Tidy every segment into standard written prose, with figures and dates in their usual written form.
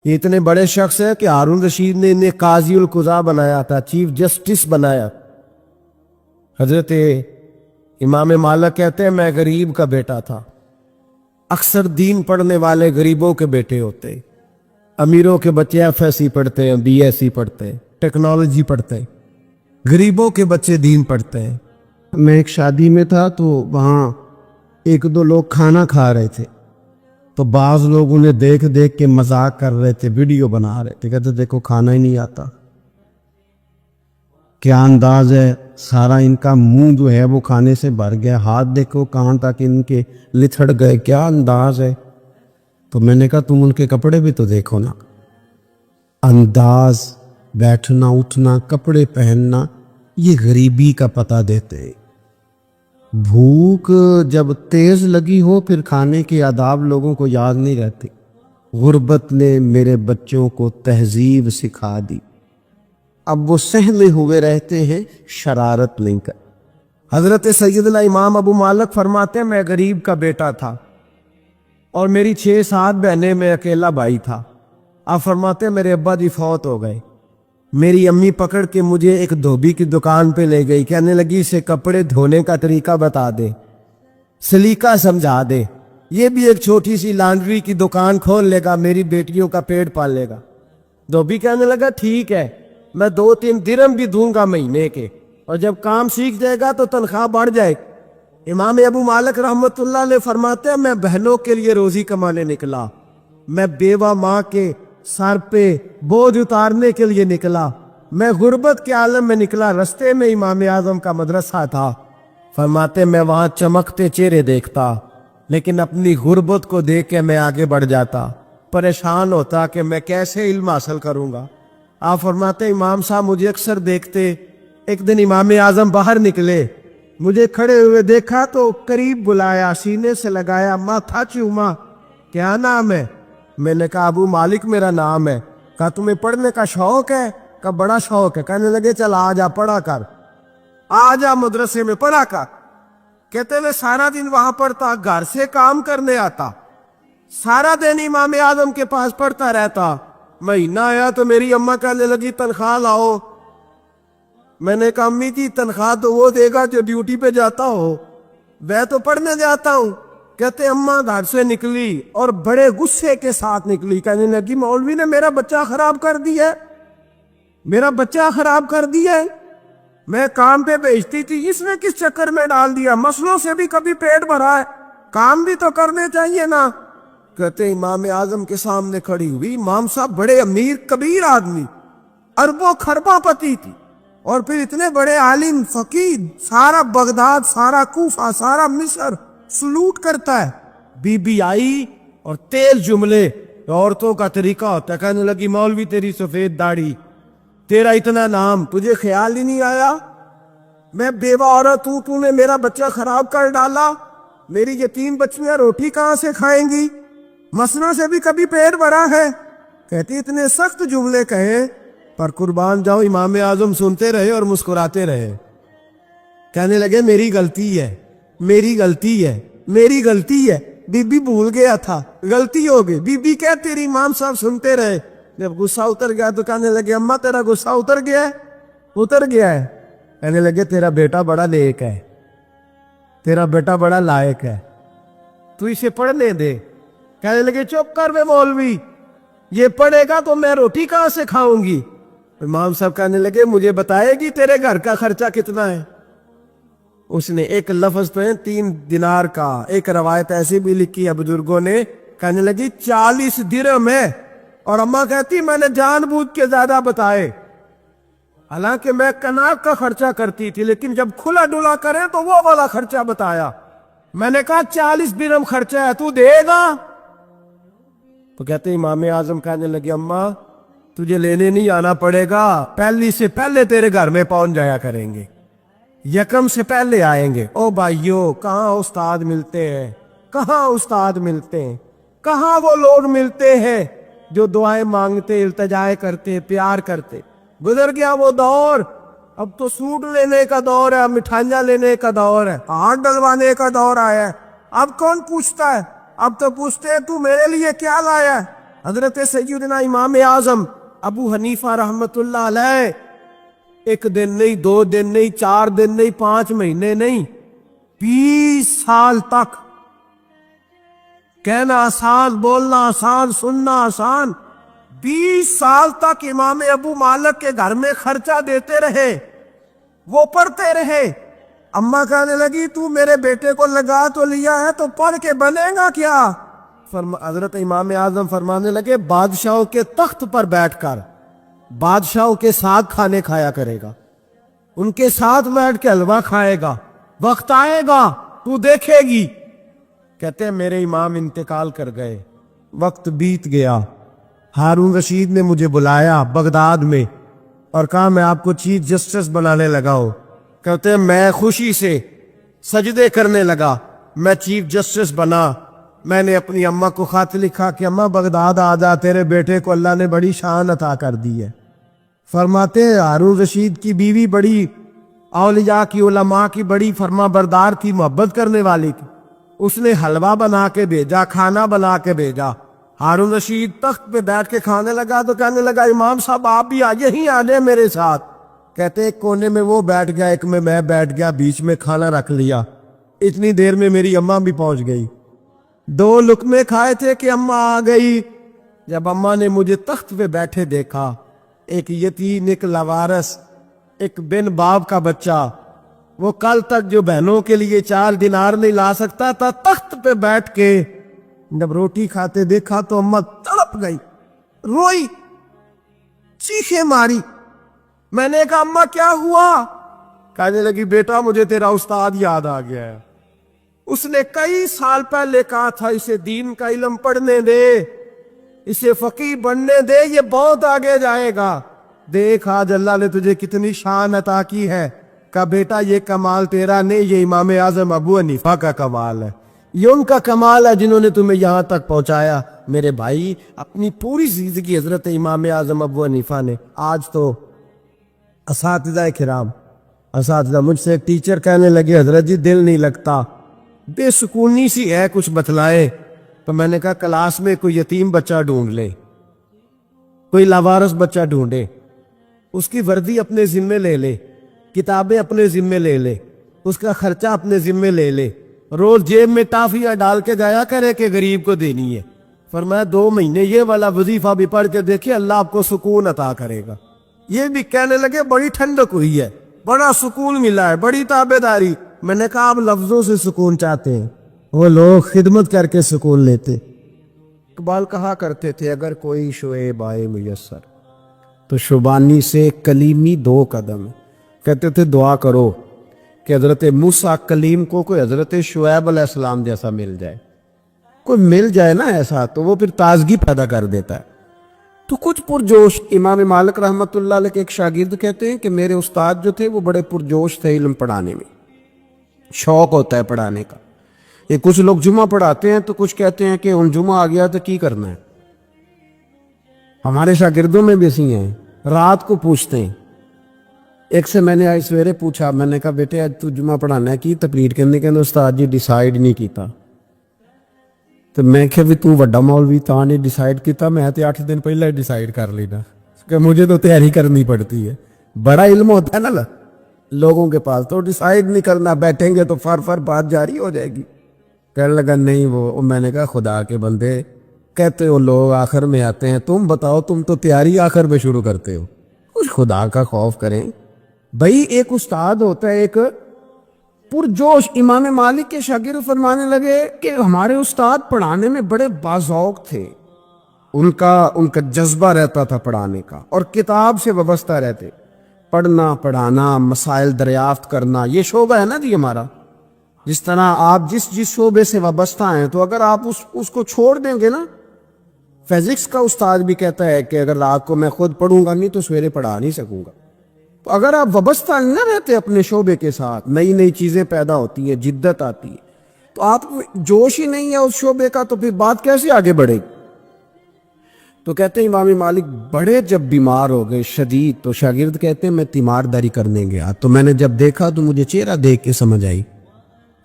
یہ اتنے بڑے شخص ہیں کہ ہارون رشید نے انہیں قاضی القضاء بنایا تھا، چیف جسٹس بنایا۔ حضرت امام مالک کہتے ہیں میں غریب کا بیٹا تھا۔ اکثر دین پڑھنے والے غریبوں کے بیٹے ہوتے ہیں، امیروں کے بچے ایف ایس سی پڑھتے ہیں، بی ایس سی پڑھتے ہیں، ٹیکنالوجی پڑھتے ہیں، غریبوں کے بچے دین پڑھتے ہیں۔ میں ایک شادی میں تھا تو وہاں ایک دو لوگ کھانا کھا رہے تھے، تو بعض لوگ انہیں دیکھ دیکھ کے مذاق کر رہے تھے، ویڈیو بنا رہے تھے، کہتے دیکھو کھانا ہی نہیں آتا، کیا انداز ہے، سارا ان کا منہ جو ہے وہ کھانے سے بھر گیا، ہاتھ دیکھو کہاں تک ان کے لتھڑ گئے، کیا انداز ہے۔ تو میں نے کہا تم ان کے کپڑے بھی تو دیکھو نا، انداز، بیٹھنا اٹھنا، کپڑے پہننا، یہ غریبی کا پتہ دیتے ہیں۔ بھوک جب تیز لگی ہو پھر کھانے کے آداب لوگوں کو یاد نہیں رہتے۔ غربت نے میرے بچوں کو تہذیب سکھا دی، اب وہ سہمے ہوئے رہتے ہیں، شرارت نہیں کر۔ حضرت سیدنا امام ابو مالک فرماتے ہیں میں غریب کا بیٹا تھا اور میری 6-7 بہنیں، میں اکیلا بھائی تھا۔ آپ فرماتے ہیں میرے ابا جی فوت ہو گئے، میری امی پکڑ کے مجھے ایک دھوبی کی دکان پہ لے گئی، کہنے لگی اسے کپڑے دھونے کا طریقہ بتا دے، سلیقہ سمجھا دے، یہ بھی ایک چھوٹی سی لانڈری کی دکان کھول لے گا، میری بیٹیوں کا پیٹ پال لے گا۔ دھوبی کہنے لگا ٹھیک ہے، میں 2-3 درہم بھی دوں گا مہینے کے، اور جب کام سیکھ جائے گا تو تنخواہ بڑھ جائے۔ امام ابو مالک رحمت اللہ علیہ فرماتے ہیں میں بہنوں کے لیے روزی کمانے نکلا، میں بیوہ ماں کے سر پہ بوجھ اتارنے کے لیے نکلا، میں غربت کے عالم میں نکلا، رستے میں امام اعظم کا مدرسہ تھا، فرماتے میں وہاں چمکتے چہرے دیکھتا، لیکن اپنی غربت کو دیکھ کے میں آگے بڑھ جاتا، پریشان ہوتا کہ میں کیسے علم حاصل کروں گا۔ آپ فرماتے امام صاحب مجھے اکثر دیکھتے، ایک دن امام اعظم باہر نکلے، مجھے کھڑے ہوئے دیکھا تو قریب بلایا، سینے سے لگایا، ماتھا چوما، کیا نام ہے؟ میں نے کہا ابو مالک میرا نام ہے۔ کہا تمہیں پڑھنے کا شوق ہے؟ کہا بڑا شوق ہے۔ کہنے لگے چل آ جا پڑھا کر، آ جا مدرسے میں پڑھا کر۔ کہتے میں سارا دن وہاں پڑھتا، گھر سے کام کرنے آتا، سارا دن امام اعظم کے پاس پڑھتا رہتا۔ مہینہ آیا تو میری اماں کہنے لگی تنخواہ لاؤ۔ میں نے کہا امی جی تنخواہ تو وہ دے گا جو ڈیوٹی پہ جاتا ہو، میں تو پڑھنے جاتا ہوں۔ کہتے اماں گھر سے نکلی اور بڑے غصے کے ساتھ نکلی، کہنے لگی مولوی نے میرا بچہ خراب کر دیا ہے، میرا بچہ خراب کر دیا ہے، میں کام پہ بھیجتی تھی، اس نے کس چکر میں ڈال دیا، مسلوں سے بھی کبھی پیٹ بھرا ہے، کام بھی تو کرنے چاہیے نا۔ کہتے امام اعظم کے سامنے کھڑی ہوئی، امام صاحب بڑے امیر کبیر آدمی، اربوں خربوں پتی تھی، اور پھر اتنے بڑے عالم فقیر، سارا بغداد، سارا کوفہ، سارا مصر سلوٹ کرتا ہے۔ بی بی آئی اور تیز جملے عورتوں کا طریقہ ہوتا ہے، کہنے لگی مولوی تیری سفید داڑھی، تیرا اتنا نام، تجھے خیال ہی نہیں آیا میں بیوہ عورت ہوں، تو نے میرا بچہ خراب کر ڈالا، میری یتیم بچیاں روٹی کہاں سے کھائیں گی، مسلوں سے بھی کبھی پیٹ بھرا ہے۔ کہتی اتنے سخت جملے کہے پر قربان جاؤ امام اعظم سنتے رہے اور مسکراتے رہے۔ کہنے لگے میری غلطی ہے، میری غلطی ہے، میری غلطی ہے، بی بی بھول گیا تھا، غلطی ہو گئی۔ بی بی کہتے تیری امام صاحب سنتے رہے، جب غصہ اتر گیا تو کہنے لگے اماں تیرا غصہ اتر گیا ہے؟ اتر گیا ہے۔ کہنے لگے تیرا بیٹا بڑا نیک ہے، تیرا بیٹا بڑا لائق ہے، تو اسے پڑھنے دے۔ کہنے لگے چپ کر بے مولوی، یہ پڑھے گا تو میں روٹی کہاں سے کھاؤں گی؟ امام صاحب کہنے لگے مجھے بتائے گی تیرے گھر کا خرچہ کتنا ہے؟ اس نے ایک لفظ تو 3 دینار کا، ایک روایت ایسی بھی لکھی ہے بزرگوں نے، کہنے لگی 40 درہم ہے، اور اماں کہتی میں نے جان بوجھ کے زیادہ بتائے، حالانکہ میں کناک کا خرچہ کرتی تھی، لیکن جب کھلا ڈلا کرے تو وہ والا خرچہ بتایا۔ میں نے کہا 40 درہم خرچہ ہے، تو دے گا؟ تو کہتے امام اعظم کہنے لگے اماں تجھے لینے نہیں آنا پڑے گا، پہلی سے پہلے تیرے گھر میں پہنچ جایا کریں گے، یکم سے پہلے آئیں گے۔ او بھائیو کہاں استاد ملتے ہیں، کہاں استاد ملتے ہیں، کہاں وہ لوگ ملتے ہیں جو دعائیں مانگتے، التجائے کرتے، پیار کرتے۔ گزر گیا وہ دور، اب تو سوٹ لینے کا دور ہے، مٹھائیاں لینے کا دور ہے، ہاتھ ڈلوانے کا دور آیا ہے۔ اب کون پوچھتا ہے؟ اب تو پوچھتے ہیں تو میرے لیے کیا لایا ہے، حضرت سیدنا امام اعظم ابو حنیفہ رحمت اللہ علیہ ایک دن نہیں، 2 دن نہیں، 4 دن نہیں، 5 مہینے نہیں، 20 سال تک کہنا آسان، بولنا آسان، سننا آسان، 20 سال تک امام ابو مالک کے گھر میں خرچہ دیتے رہے، وہ پڑھتے رہے۔ اماں کہنے لگی تو میرے بیٹے کو لگا تو لیا ہے تو پڑھ کے بنے گا کیا؟ حضرت امام اعظم فرمانے لگے بادشاہوں کے تخت پر بیٹھ کر بادشاہوں کے ساتھ کھانے کھایا کرے گا، ان کے ساتھ بیٹھ کے حلوہ کھائے گا، وقت آئے گا تو دیکھے گی۔ کہتے ہیں میرے امام انتقال کر گئے، وقت بیت گیا، ہارون رشید نے مجھے بلایا بغداد میں اور کہا میں آپ کو چیف جسٹس بنانے لگا ہوں۔ کہتے ہیں میں خوشی سے سجدے کرنے لگا، میں چیف جسٹس بنا۔ میں نے اپنی اماں کو خط لکھا کہ اماں بغداد آ جا، تیرے بیٹے کو اللہ نے بڑی شان عطا کر دی ہے۔ فرماتے ہیں ہارون رشید کی بیوی بڑی اولیاء کی، علماء کی بڑی فرما بردار تھی، محبت کرنے والی تھی، اس نے حلوہ بنا کے بھیجا، کھانا بنا کے بھیجا۔ ہارون رشید تخت پہ بیٹھ کے کھانے لگا تو کہنے لگا امام صاحب آپ بھی یہیں آ جائیں میرے ساتھ۔ کہتے ایک کونے میں وہ بیٹھ گیا، ایک میں بیٹھ گیا، بیچ میں کھانا رکھ لیا۔ اتنی دیر میں میری اماں بھی پہنچ گئی، 2 لقمے کھائے تھے کہ اماں آ گئی۔ جب اماں نے مجھے تخت پہ بیٹھے دیکھا، ایک یتیم، ایک لاوارث، ایک بن باپ کا بچہ، وہ کل تک جو بہنوں کے لیے 4 دینار نہیں لا سکتا تھا، تخت پہ بیٹھ کے جب روٹی کھاتے دیکھا تو اماں تڑپ گئی، روئی، چیخیں ماری۔ میں نے کہا اماں کیا ہوا؟ کہنے لگی بیٹا مجھے تیرا استاد یاد آ گیا ہے، اس نے کئی سال پہلے کہا تھا اسے دین کا علم پڑھنے دے، اسے فقیہ بننے دے، یہ بہت آگے جائے گا۔ دیکھ آج اللہ نے تجھے کتنی شان عطا کی ہے۔ کہا بیٹا یہ کمال تیرا نہیں، یہ امام اعظم ابو حنیفہ کا کمال ہے، یہ ان کا کمال ہے جنہوں نے تمہیں یہاں تک پہنچایا۔ میرے بھائی اپنی پوری زندگی حضرت امام اعظم ابو حنیفہ نے، آج تو اساتذہ کرام، اساتذہ مجھ سے ایک ٹیچر کہنے لگے حضرت جی دل نہیں لگتا، بے سکونی سی ہے، کچھ بتلائے۔ تو میں نے کہا کلاس میں کوئی یتیم بچہ ڈھونڈ لے، کوئی لاوارث بچہ ڈھونڈے، اس کی وردی اپنے ذمے لے لے، کتابیں اپنے ذمے لے لے، اس کا خرچہ اپنے ذمے لے لے، روز جیب میں ٹافیاں ڈال کے جایا کرے کہ غریب کو دینی ہے۔ فرمایا 2 مہینے یہ والا وظیفہ بھی پڑھ کے دیکھیں، اللہ آپ کو سکون عطا کرے گا۔ یہ بھی کہنے لگے بڑی ٹھنڈک ہوئی ہے، بڑا سکون ملا ہے، بڑی تابعداری۔ میں نے کہا آپ لفظوں سے سکون چاہتے ہیں، وہ لوگ خدمت کر کے سکون لیتے۔ اقبال کہا کرتے تھے اگر کوئی شعیب آئے میسر تو شبانی سے کلیمی 2 قدم۔ کہتے تھے دعا کرو کہ حضرت موسیٰ کلیم کو کوئی حضرت شعیب علیہ السلام جیسا مل جائے، کوئی مل جائے نا ایسا، تو وہ پھر تازگی پیدا کر دیتا ہے۔ تو کچھ پرجوش امام مالک رحمت اللہ علیہ کے ایک شاگرد کہتے ہیں کہ میرے استاد جو تھے وہ بڑے پرجوش تھے، علم پڑھانے میں شوق ہوتا ہے پڑھانے کا۔ یہ کچھ لوگ جمعہ پڑھاتے ہیں تو کچھ کہتے ہیں کہ ان جمعہ آ گیا تو کی کرنا ہے۔ ہمارے شاگردوں میں بھی ایسی ہیں، رات کو پوچھتے ہیں۔ ایک سے میں نے آج سویرے پوچھا، میں نے کہا بیٹے آج تو جمعہ پڑھانا ہے کی تقریر کرنے کے استاد جی ڈیسائیڈ نہیں کیتا۔ تو میں کہ بھی تو وڈا مولوی تا نے ڈیسائیڈ کیتا، میں تے 8 دن پہلے ڈیسائیڈ کر لینا کہ مجھے تو تیاری کرنی پڑتی ہے۔ بڑا علم ہوتا ہے نا لوگوں کے پاس، تو ڈیسائیڈ نہیں کرنا، بیٹھیں گے تو فر بات جاری ہو جائے گی۔ کہنے لگا نہیں وہ میں نے کہا خدا کے بندے کہتے ہو لوگ آخر میں آتے ہیں، تم بتاؤ تم تو تیاری آخر میں شروع کرتے ہو، کچھ خدا کا خوف کریں بھائی۔ ایک استاد ہوتا ہے ایک پرجوش۔ امام مالک کے شاگرد فرمانے لگے کہ ہمارے استاد پڑھانے میں بڑے باذوق تھے، ان کا جذبہ رہتا تھا پڑھانے کا، اور کتاب سے وابستہ رہتے، پڑھنا پڑھانا، مسائل دریافت کرنا، یہ شعبہ ہے نا جی ہمارا۔ جس طرح آپ جس شعبے سے وابستہ ہیں تو اگر آپ اس کو چھوڑ دیں گے نا، فزکس کا استاد بھی کہتا ہے کہ اگر رات کو میں خود پڑھوں گا نہیں تو سویرے پڑھا نہیں سکوں گا۔ تو اگر آپ وابستہ نہ رہتے اپنے شعبے کے ساتھ، نئی چیزیں پیدا ہوتی ہیں، جدت آتی ہے، تو آپ کو جوش ہی نہیں ہے اس شعبے کا، تو پھر بات کیسے آگے بڑھے گی؟ تو کہتے ہیں امام مالک بڑے جب بیمار ہو گئے شدید، تو شاگرد کہتے ہیں میں تیمارداری کرنے گیا، تو میں نے جب دیکھا تو مجھے چہرہ دیکھ کے سمجھ آئی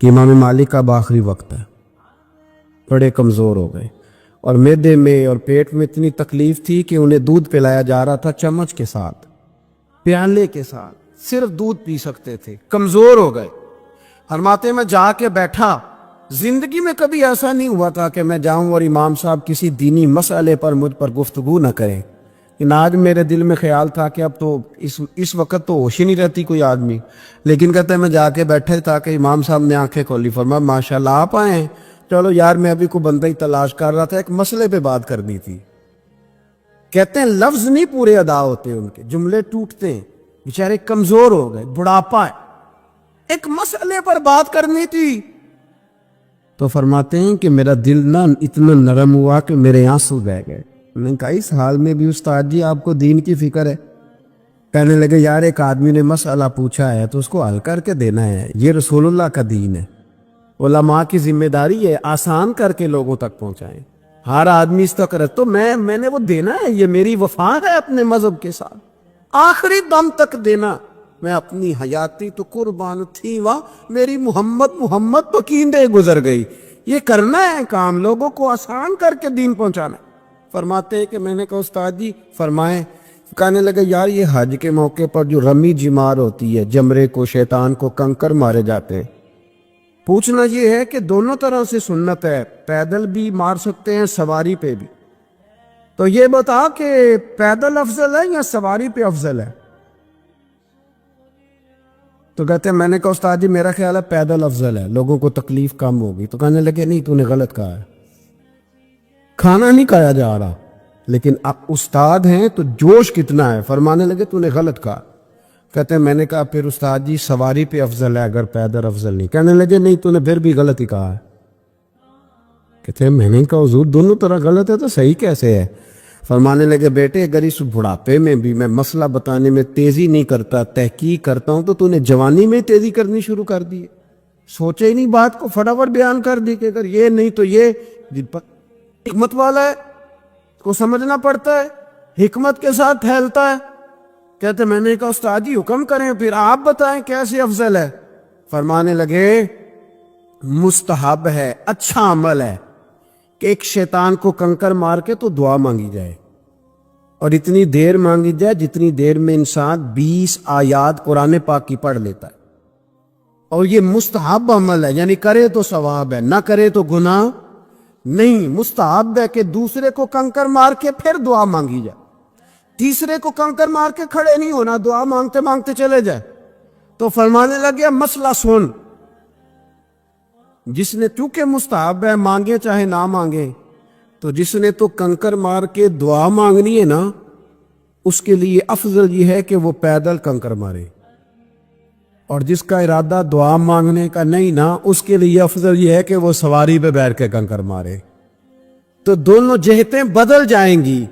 کہ امام مالک کا آخری وقت ہے، بڑے کمزور ہو گئے۔ اور معدے میں اور پیٹ میں اتنی تکلیف تھی کہ انہیں دودھ پلایا جا رہا تھا چمچ کے ساتھ، پیالے کے ساتھ، صرف دودھ پی سکتے تھے، کمزور ہو گئے۔ فرماتے میں جا کے بیٹھا، زندگی میں کبھی ایسا نہیں ہوا تھا کہ میں جاؤں اور امام صاحب کسی دینی مسئلے پر مجھ پر گفتگو نہ کریں، لیکن آج میرے دل میں خیال تھا کہ اب تو اس وقت تو ہوش ہی نہیں رہتی کوئی آدمی، لیکن کہتے ہیں میں جا کے بیٹھے تھا کہ امام صاحب نے آنکھیں کھولی، فرمایا ماشاءاللہ آپ آئے ہیں، چلو یار میں ابھی کوئی بندہ ہی تلاش کر رہا تھا، ایک مسئلے پہ بات کرنی تھی۔ کہتے ہیں لفظ نہیں پورے ادا ہوتے، ان کے جملے ٹوٹتے ہیں، بیچارے کمزور ہو گئے، بڑھاپا ہے، ایک مسئلے پر بات کرنی تھی۔ تو فرماتے ہیں کہ میرا دل نہ اتنا نرم ہوا کہ میرے آنسو بہہ گئے۔ میں نے کہا اس حال میں بھی استاد جی آپ کو دین کی فکر ہے؟ کہنے لگے یار ایک آدمی نے مسئلہ پوچھا ہے تو اس کو حل کر کے دینا ہے، یہ رسول اللہ کا دین ہے، علماء کی ذمہ داری ہے آسان کر کے لوگوں تک پہنچائیں، ہر آدمی اس تک تو میں نے وہ دینا ہے، یہ میری وفا ہے اپنے مذہب کے ساتھ، آخری دم تک دینا، میں اپنی حیاتی تو قربان تھی واہ میری محمد تو کیندے گزر گئی، یہ کرنا ہے کام، لوگوں کو آسان کر کے دین پہنچانا۔ فرماتے ہیں کہ میں نے کہا استاد جی فرمائیں، کہنے لگے یار یہ حج کے موقع پر جو رمی جمار ہوتی ہے، جمرے کو شیطان کو کنکر مارے جاتے ہیں، پوچھنا یہ ہے کہ دونوں طرح سے سنت ہے، پیدل بھی مار سکتے ہیں سواری پہ بھی، تو یہ بتا کہ پیدل افضل ہے یا سواری پہ افضل ہے؟ تو کہتے ہیں میں نے کہا استاد جی میرا خیال ہے پیدل افضل ہے، لوگوں کو تکلیف کم ہوگی۔ تو کہنے لگے نہیں تو نے غلط کہا ہے، کھانا نہیں کھایا جا رہا، لیکن اب استاد ہیں تو جوش کتنا ہے، فرمانے لگے تو نے غلط کہا۔ کہتے ہیں میں نے کہا پھر استاد جی سواری پہ افضل ہے اگر پیدل افضل نہیں؟ کہنے لگے نہیں تو نے پھر بھی غلط ہی کہا ہے۔ کہتے ہیں میں نے کہا حضور دونوں طرح غلط ہے تو صحیح کیسے ہے؟ فرمانے لگے بیٹے اگر اس بڑھاپے میں بھی میں مسئلہ بتانے میں تیزی نہیں کرتا، تحقیق کرتا ہوں، تو نے جوانی میں تیزی کرنی شروع کر دی، سوچے ہی نہیں بات کو، فٹافٹ بیان کر دی کہ اگر یہ نہیں تو یہ، حکمت والا ہے کو سمجھنا پڑتا ہے، حکمت کے ساتھ پھیلتا ہے۔ کہتے میں نے کہا استاد جی حکم کریں پھر آپ بتائیں کیسے افضل ہے؟ فرمانے لگے مستحب ہے، اچھا عمل ہے کہ ایک شیطان کو کنکر مار کے تو دعا مانگی جائے، اور اتنی دیر مانگی جائے جتنی دیر میں انسان 20 آیات قرآن پاک کی پڑھ لیتا ہے، اور یہ مستحب عمل ہے، یعنی کرے تو ثواب ہے، نہ کرے تو گناہ نہیں۔ مستحب ہے کہ دوسرے کو کنکر مار کے پھر دعا مانگی جائے، تیسرے کو کنکر مار کے کھڑے نہیں ہونا، دعا مانگتے مانگتے چلے جائے۔ تو فرمانے لگے مسئلہ سن، جس نے چونکہ مستحب ہے مانگے چاہے نہ مانگے، تو جس نے تو کنکر مار کے دعا مانگنی ہے نا، اس کے لیے افضل یہ ہے کہ وہ پیدل کنکر مارے، اور جس کا ارادہ دعا مانگنے کا نہیں نا، اس کے لیے افضل یہ ہے کہ وہ سواری پہ بیٹھ کے کنکر مارے، تو دونوں جہتیں بدل جائیں گی۔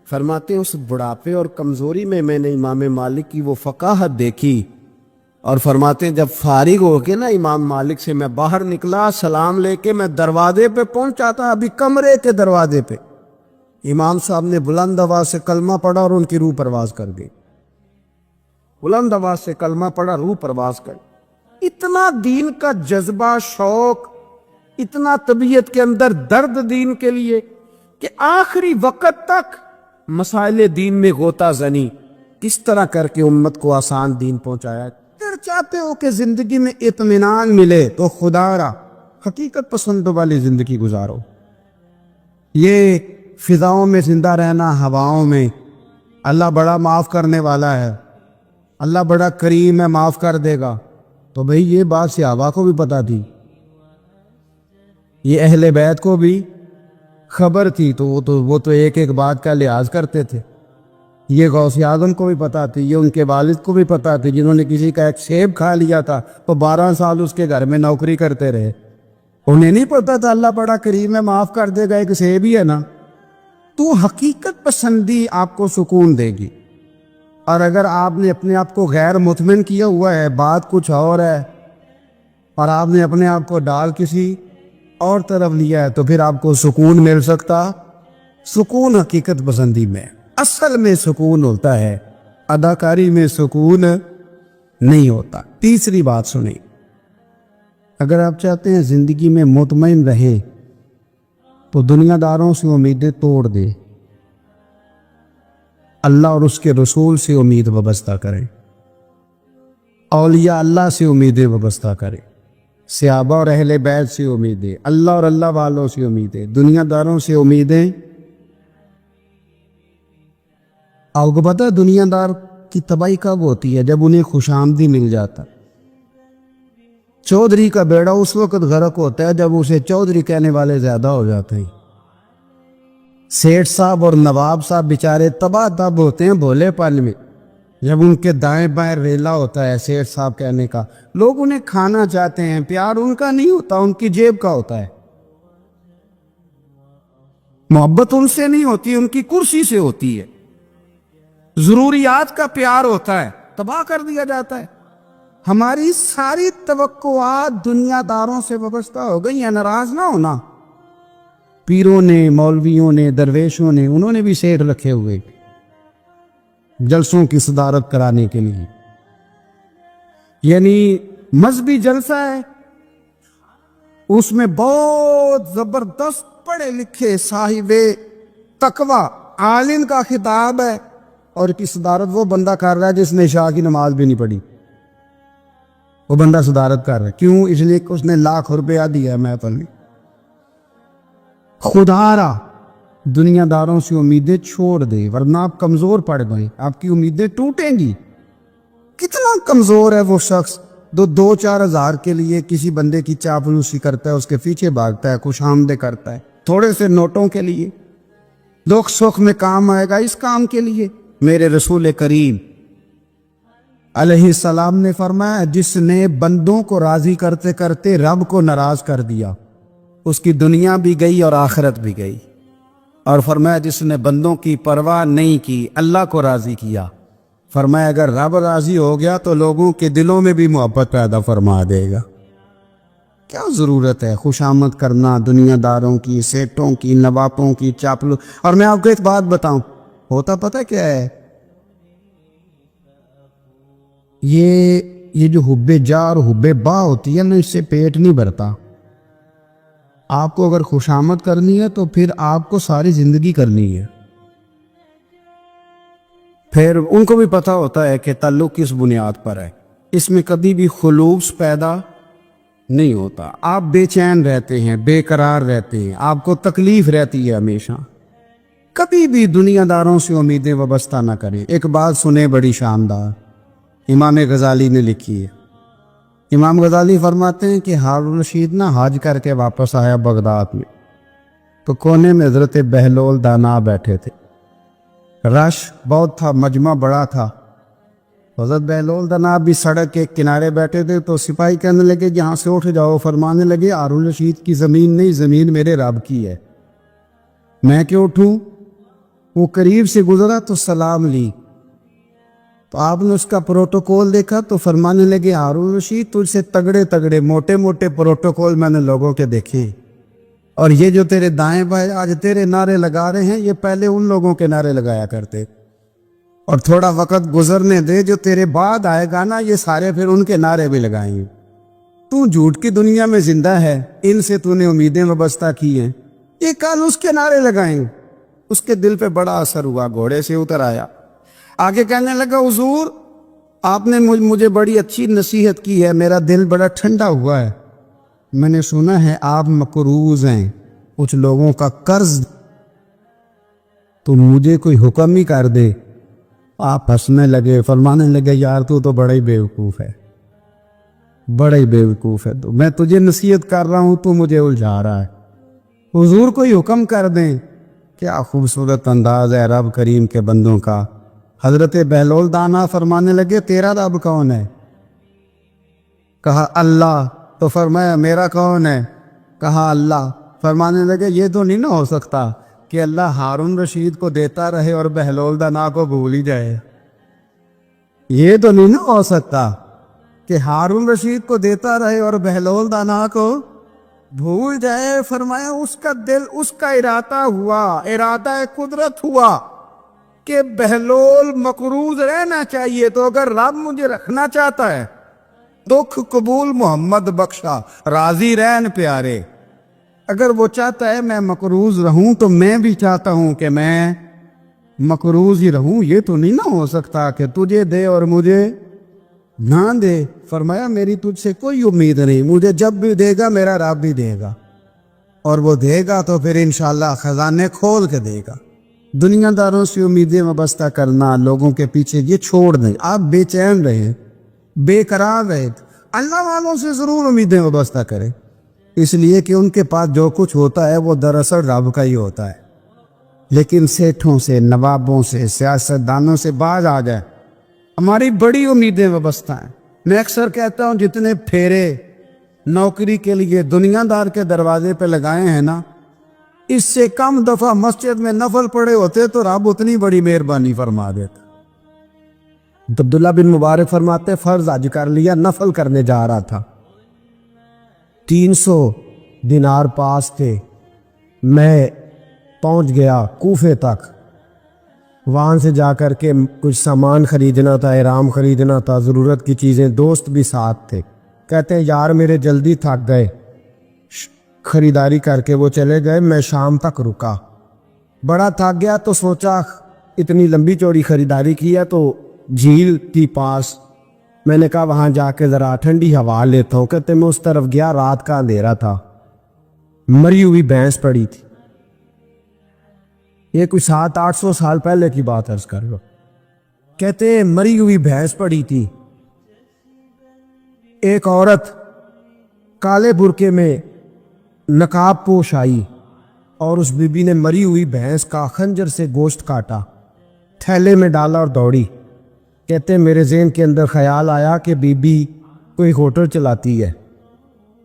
فرماتے ہیں اس بڑھاپے اور کمزوری میں میں نے امام مالک کی وہ فقاہت دیکھی، اور فرماتے ہیں جب فارغ ہو کے نا امام مالک سے میں باہر نکلا، سلام لے کے میں دروازے پہ پہنچا تھا، ابھی کمرے کے دروازے پہ امام صاحب نے بلند آواز سے کلمہ پڑھا اور ان کی روح پرواز کر گئی، بلند آواز سے کلمہ پڑھا، روح پرواز کر گئی۔ اتنا دین کا جذبہ، شوق، اتنا طبیعت کے اندر درد دین کے لیے کہ آخری وقت تک مسائل دین میں غوطہ زنی کس طرح کر کے امت کو آسان دین پہنچایا۔ اگر چاہتے ہو کہ زندگی میں اطمینان ملے تو خدا را حقیقت پسند والی زندگی گزارو، یہ فضاؤں میں زندہ رہنا، ہواؤں میں، اللہ بڑا معاف کرنے والا ہے، اللہ بڑا کریم ہے، معاف کر دے گا، تو بھئی یہ بات صحابہ کو بھی پتا تھی، یہ اہل بیت کو بھی خبر تھی، تو وہ تو ایک ایک بات کا لحاظ کرتے تھے، یہ غوث اعظم کو بھی پتا تھی، یہ ان کے والد کو بھی پتا تھی، جنہوں نے کسی کا ایک سیب کھا لیا تھا تو 12 سال اس کے گھر میں نوکری کرتے رہے، انہیں نہیں پتا تھا اللہ بڑا کریم ہے، معاف کر دے گا، ایک سیب ہی ہے نا۔ تو حقیقت پسندی آپ کو سکون دے گی، اور اگر آپ نے اپنے آپ کو غیر مطمئن کیا ہوا ہے، بات کچھ اور ہے، اور آپ نے اپنے آپ کو ڈال کسی اور طرف لیا ہے، تو پھر آپ کو سکون مل سکتا؟ سکون حقیقت پسندی میں، اصل میں سکون ہوتا ہے، اداکاری میں سکون نہیں ہوتا۔ تیسری بات سنیں، اگر آپ چاہتے ہیں زندگی میں مطمئن رہیں تو دنیا داروں سے امیدیں توڑ دے، اللہ اور اس کے رسول سے امید وابستہ کرے، اولیاء اللہ سے امیدیں وابستہ کرے، صحابہ اور اہل بیت سے امیدیں، اللہ اور اللہ والوں سے امیدیں، دنیا داروں سے امیدیں۔ آپ کو پتہ ہے دنیا دار کی تباہی کب ہوتی ہے؟ جب انہیں خوش آمدی مل جاتا۔ چودھری کا بیڑا اس وقت غرق ہوتا ہے جب اسے چودھری کہنے والے زیادہ ہو جاتے ہیں۔ سیٹھ صاحب اور نواب صاحب بیچارے تباہ تب ہوتے ہیں بھولے پل میں، جب ان کے دائیں بائیں ریلا ہوتا ہے سیٹھ صاحب کہنے کا، لوگ انہیں کھانا چاہتے ہیں، پیار ان کا نہیں ہوتا، ان کی جیب کا ہوتا ہے، محبت ان سے نہیں ہوتی، ان کی کرسی سے ہوتی ہے، ضروریات کا پیار ہوتا ہے، تباہ کر دیا جاتا ہے۔ ہماری ساری توقعات دنیا داروں سے وابستہ ہو گئی ہیں۔ ناراض نہ ہونا، پیروں نے، مولویوں نے، درویشوں نے، انہوں نے بھی سیٹ رکھے ہوئے جلسوں کی صدارت کرانے کے لیے، یعنی مذہبی جلسہ ہے، اس میں بہت زبردست پڑھے لکھے صاحب تقوی عالم کا خطاب ہے، اور کی صدارت وہ بندہ کر رہا ہے جس نے عشاء کی نماز بھی نہیں پڑھی، وہ بندہ صدارت کر رہا ہے۔ کیوں؟ اس لیے کہ اس نے لاکھ روپیہ دیا میں تو نہیں۔ خدا را دنیا داروں سے امیدیں چھوڑ دے، ورنہ آپ کمزور پڑ گئے، آپ کی امیدیں ٹوٹیں گی۔ کتنا کمزور ہے وہ شخص جو 2-4 ہزار کے لیے کسی بندے کی چاپلوسی کرتا ہے، اس کے پیچھے بھاگتا ہے، خوش آمدیں کرتا ہے، تھوڑے سے نوٹوں کے لیے، دکھ سکھ میں کام آئے گا اس کام کے لیے۔ میرے رسول کریم علیہ السلام نے فرمایا، جس نے بندوں کو راضی کرتے کرتے رب کو ناراض کر دیا، اس کی دنیا بھی گئی اور آخرت بھی گئی۔ اور فرمایا جس نے بندوں کی پرواہ نہیں کی، اللہ کو راضی کیا، فرمایا اگر رب راضی ہو گیا تو لوگوں کے دلوں میں بھی محبت پیدا فرما دے گا۔ کیا ضرورت ہے خوش آمد کرنا دنیا داروں کی، سیٹوں کی، نوابوں کی، چاپلو۔ اور میں آپ کو ایک بات بتاؤں، ہوتا پتہ کیا ہے؟ یہ جو حب جا اور حب با ہوتی ہے نا، اس سے پیٹ نہیں بھرتا۔ آپ کو اگر خوش آمد کرنی ہے تو پھر آپ کو ساری زندگی کرنی ہے۔ پھر ان کو بھی پتہ ہوتا ہے کہ تعلق کس بنیاد پر ہے، اس میں کبھی بھی خلوص پیدا نہیں ہوتا۔ آپ بے چین رہتے ہیں، بے قرار رہتے ہیں، آپ کو تکلیف رہتی ہے ہمیشہ۔ کبھی بھی دنیا داروں سے امیدیں وابستہ نہ کریں۔ ایک بات سنیں بڑی شاندار، امام غزالی نے لکھی ہے۔ امام غزالی فرماتے ہیں کہ ہارون رشید نہ حج کر کے واپس آیا بغداد میں، تو کونے میں حضرت بہلول دانا بیٹھے تھے، رش بہت تھا، مجمع بڑا تھا۔ حضرت بہلول دانا بھی سڑک کے کنارے بیٹھے تھے، تو سپاہی کہنے لگے یہاں سے اٹھ جاؤ، فرمانے لگے ہارون رشید کی زمین نہیں، زمین میرے رب کی ہے، میں کیوں اٹھوں؟ وہ قریب سے گزرا تو سلام لی، تو آپ نے اس کا پروٹوکول دیکھا تو فرمانے لگے ہارون رشید تجھ سے تگڑے تگڑے موٹے موٹے پروٹوکول میں نے لوگوں کے دیکھے، اور یہ جو تیرے دائیں بائیں آج تیرے نعرے لگا رہے ہیں، یہ پہلے ان لوگوں کے نعرے لگایا کرتے، اور تھوڑا وقت گزرنے دے، جو تیرے بعد آئے گا نا یہ سارے پھر ان کے نعرے بھی لگائیں گے۔ تو جھوٹ کی دنیا میں زندہ ہے، ان سے تو نے امیدیں وابستہ کی ہیں، یہ کل اس کے نعرے لگائیں گے۔ اس کے دل پہ بڑا اثر ہوا، گھوڑے سے اتر آیا، آگے کہنے لگا حضور آپ نے مجھے بڑی اچھی نصیحت کی ہے، میرا دل بڑا ٹھنڈا ہوا ہے، میں نے سنا ہے آپ مقروض ہیں، کچھ لوگوں کا قرض، تو مجھے کوئی حکم ہی کر دے۔ آپ ہنسنے لگے، فرمانے لگے یار تو بڑا ہی بیوقوف ہے، بڑا ہی بیوقوف ہے، تو میں تجھے نصیحت کر رہا ہوں تو مجھے الجھا رہا ہے، حضور کوئی حکم کر دیں۔ کیا خوبصورت انداز ہے رب کریم کے بندوں کا۔ حضرت بہلول دانا فرمانے لگے تیرا رب کون ہے؟ کہا اللہ، تو فرمایا میرا کون ہے؟ کہا اللہ۔ فرمانے لگے یہ تو نہیں نہ ہو سکتا کہ اللہ ہارون رشید کو دیتا رہے اور بہلول دانا کو بھول ہی جائے، یہ تو نہیں نہ ہو سکتا کہ ہارون رشید کو دیتا رہے اور بہلول دانا کو بھول جائے۔ فرمایا اس کا دل، اس کا ارادہ ہوا، ارادہ قدرت ہوا کہ بہلول مقروض رہنا چاہیے، تو اگر رب مجھے رکھنا چاہتا ہے، دکھ قبول محمد بخشا، راضی رہن پیارے، اگر وہ چاہتا ہے میں مقروض رہوں تو میں بھی چاہتا ہوں کہ میں مقروض ہی رہوں. یہ تو نہیں نہ ہو سکتا کہ تجھے دے اور مجھے نہ دے. فرمایا میری تجھ سے کوئی امید نہیں, مجھے جب بھی دے گا میرا رب بھی دے گا, اور وہ دے گا تو پھر انشاءاللہ خزانے کھول کے دے گا. دنیا داروں سے امیدیں وابستہ کرنا, لوگوں کے پیچھے یہ چھوڑ دیں. آپ بے چین رہیں, بے قرار رہیں, اللہ والوں سے ضرور امیدیں وابستہ کریں, اس لیے کہ ان کے پاس جو کچھ ہوتا ہے وہ دراصل رب کا ہی ہوتا ہے. لیکن سیٹھوں سے, نوابوں سے, سیاستدانوں سے باز آ جائے. ہماری بڑی امیدیں وابستہ ہیں. میں اکثر کہتا ہوں جتنے پھیرے نوکری کے لیے دنیا دار کے دروازے پہ لگائے ہیں نا, اس سے کم دفعہ مسجد میں نفل پڑے ہوتے تو رب اتنی بڑی مہربانی فرما دیتا. تو عبداللہ بن مبارک فرماتے فرض حج کر لیا, نفل کرنے جا رہا تھا, 300 دینار پاس تھے. میں پہنچ گیا کوفے تک, وہاں سے جا کر کے کچھ سامان خریدنا تھا, احرام خریدنا تھا, ضرورت کی چیزیں, دوست بھی ساتھ تھے. کہتے ہیں یار میرے جلدی تھک گئے, خریداری کر کے وہ چلے گئے. میں شام تک رکا, بڑا تھک گیا تو سوچا اتنی لمبی چوڑی خریداری کی ہے تو جھیل کی پاس, میں نے کہا وہاں جا کے ذرا ٹھنڈی ہوا لیتا ہوں. کہتے میں اس طرف گیا, رات کا اندھیرا تھا, مری ہوئی بھینس پڑی تھی. یہ کوئی 700-800 سال پہلے کی بات عرض کر لو. کہتے ہیں مری ہوئی بھینس پڑی تھی. ایک عورت کالے برقعے میں نقاب پوش آئی اور اس بی بی نے مری ہوئی بھینس کا خنجر سے گوشت کاٹا, تھیلے میں ڈالا اور دوڑی. کہتے ہیں میرے ذہن کے اندر خیال آیا کہ بی بی کوئی ہوٹل چلاتی ہے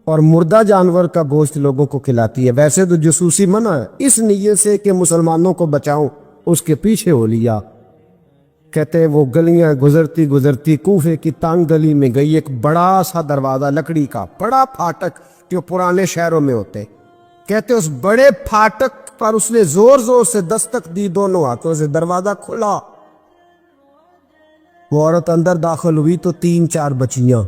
اور مردہ جانور کا گوشت لوگوں کو کھلاتی ہے. ویسے تو جاسوسی منع ہے, اس نیت سے کہ مسلمانوں کو بچاؤں اس کے پیچھے ہو لیا. کہتے ہیں وہ گلیاں گزرتی گزرتی کوفے کی تنگ گلی میں گئی. ایک بڑا سا دروازہ لکڑی کا, بڑا پھاٹک جو پرانے شہروں میں ہوتے. کہتے اس بڑے پھاٹک پر اس نے زور زور سے دستک دی, دونوں ہاتھوں سے دروازہ کھلا. وہ عورت اندر داخل ہوئی تو 3-4 بچیاں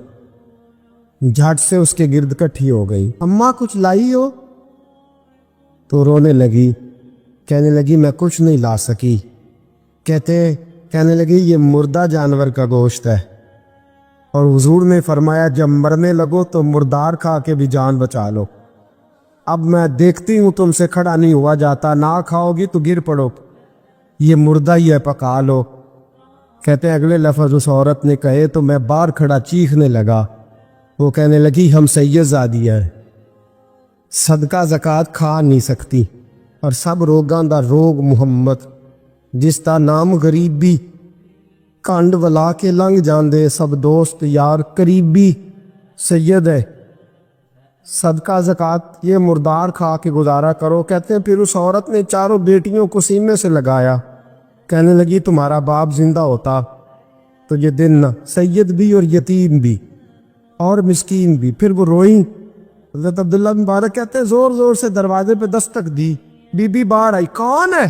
جھٹ سے اس کے گرد کٹھی ہو گئی. اماں کچھ لائی ہو؟ تو رونے لگی, کہنے لگی میں کچھ نہیں لا سکی. کہنے لگی یہ مردہ جانور کا گوشت ہے, اور حضور نے فرمایا جب مرنے لگو تو مردار کھا کے بھی جان بچا لو. اب میں دیکھتی ہوں تم سے کھڑا نہیں ہوا جاتا, نہ کھاؤ گی تو گر پڑو, یہ مردہ ہی ہے پکا لو. کہتے ہیں اگلے لفظ اس عورت نے کہے تو میں باہر کھڑا چیخنے لگا. وہ کہنے لگی ہم سید زادیہ ہیں, صدقہ زکوٰۃ کھا نہیں سکتی, اور سب روگاں دا روگ محمد, جس دا نام غریبی, کنڈ ولا کے لنگ جاندے سب دوست یار قریبی, سید ہے. صدقہ زکوٰۃ یہ مردار کھا کے گزارا کرو. کہتے ہیں پھر اس عورت نے 4 بیٹیوں کو سینے سے لگایا, کہنے لگی تمہارا باپ زندہ ہوتا تو یہ دن سید بھی اور یتیم بھی اور مسکین بھی. پھر وہ روئیں. حضرت عبداللہ بن مبارک کہتے ہیں زور زور سے دروازے پہ دستک دی, بی بی باہر آئی, کون ہے؟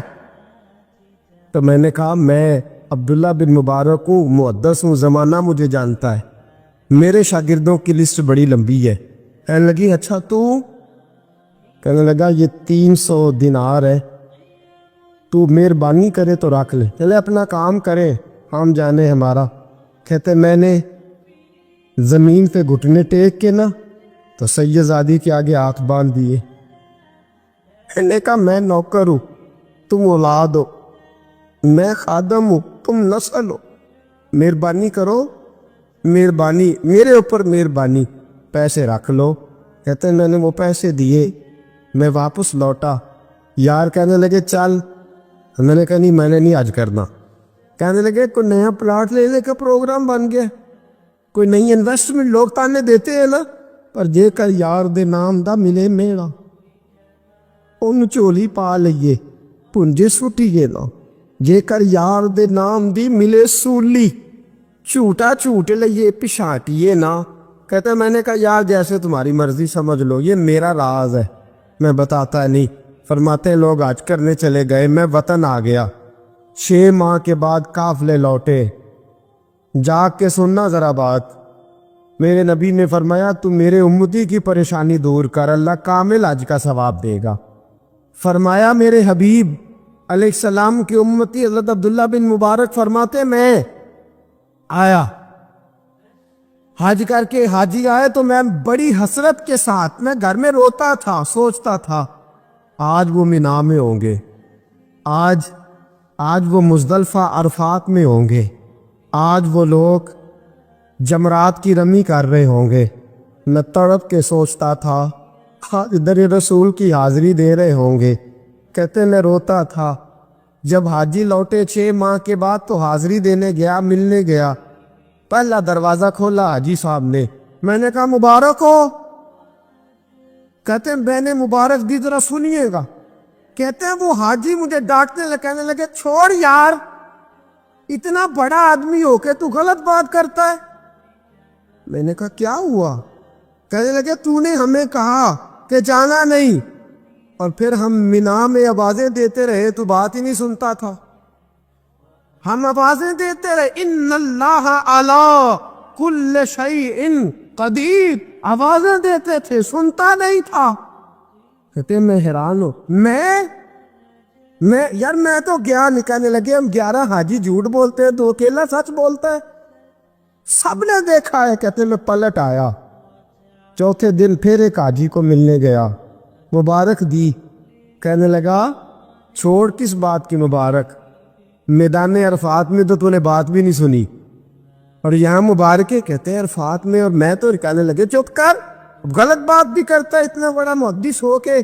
تو میں نے کہا میں عبداللہ بن مبارک ہوں, محدث ہوں, زمانہ مجھے جانتا ہے, میرے شاگردوں کی لسٹ بڑی لمبی ہے. کہنے لگی اچھا تو؟ کہنے لگا یہ 300 دینار ہے, تو مہربانی کرے تو رکھ لے, چلے اپنا کام کرے ہم جانے ہمارا. کہتے میں نے زمین پہ گھٹنے ٹیک کے نا تو سید زادی کے آگے ہاتھ باندھ دیے. میں نے کہا میں نوکر ہوں, تم اولاد ہو, میں خادم ہوں, تم نسل ہو, مہربانی کرو, مہربانی میرے اوپر مہربانی, پیسے رکھ لو. کہتے ہیں میں نے وہ پیسے دیے, میں واپس لوٹا. یار کہنے لگے چل, میں نے کہا نہیں میں نے نہیں حج کرنا. کہنے لگے کوئی نیا پلاٹ لینے کا پروگرام بن گیا, کوئی نئی انویسٹمنٹ, لوگ تانے دیتے ہیں نا, پر جے کر یار دے نام دا ملے میڑا, ان چولی پا لئیے پنجے سٹی گے نا, جے کر یار دے نام دی ملے سولی, جھوٹا جھوٹ لئیے پچھاٹیے نا. کہتے میں نے کہا یار جیسے تمہاری مرضی سمجھ لو, یہ میرا راز ہے, میں بتاتا نہیں. فرماتے لوگ حج کرنے چلے گئے, میں وطن آ گیا. 6 ماہ کے بعد قافلے لوٹے. جاگ کے سننا ذرا بات, میرے نبی نے فرمایا تو میرے امتی کی پریشانی دور کر، اللہ کامل حج کا ثواب دے گا۔ فرمایا میرے حبیب علیہ السلام کی امتی حضرت عبداللہ بن مبارک فرماتے میں آیا حج کر کے، حاجی آئے تو میں بڑی حسرت کے ساتھ میں گھر میں روتا تھا، سوچتا تھا آج وہ مینا میں ہوں گے، آج وہ مزدلفہ عرفات میں ہوں گے، آج وہ لوگ جمرات کی رمی کر رہے ہوں گے۔ میں تڑپ کے سوچتا تھا آج در رسول کی حاضری دے رہے ہوں گے۔ کہتے میں روتا تھا، جب حاجی لوٹے 6 ماہ کے بعد تو حاضری دینے گیا، ملنے گیا، پہلا دروازہ کھولا حاجی صاحب نے، میں نے کہا مبارک ہو۔ کہتے ہیں میں نے مبارک دی، ذرا سنیے گا۔ کہتے ہیں وہ حاجی مجھے ڈانٹنے لگے، کہنے لگے چھوڑ یار، اتنا بڑا آدمی ہو کے تو غلط بات کرتا ہے۔ میں نے کہا کیا ہوا؟ کہنے لگے تو نے ہمیں کہا کہ جانا نہیں، اور پھر ہم مینا میں آوازیں دیتے رہے تو بات ہی نہیں سنتا تھا۔ ہم آوازیں دیتے رہے ان اللہ علی کل شیء قدیر، آوازیں دیتے تھے، سنتا نہیں تھا۔ کہتے میں حیران ہوں، میں تو گیا نہیں۔ کہنے لگے ہم 11 حاجی جھوٹ بولتے ہیں، 2 اکیلا سچ بولتا ہے، سب نے دیکھا ہے۔ کہتے میں پلٹ آیا، چوتھے دن پھر ایک حاجی کو ملنے گیا، مبارک دی۔ کہنے لگا چھوڑ کس بات کی مبارک، میدان عرفات میں تو نے بات بھی نہیں سنی، اور یہاں مبارکے کہتے ہیں عرفات میں، اور میں تو کہنے لگے چپ کر، غلط بات بھی کرتا ہے اتنا بڑا محدث ہو کے۔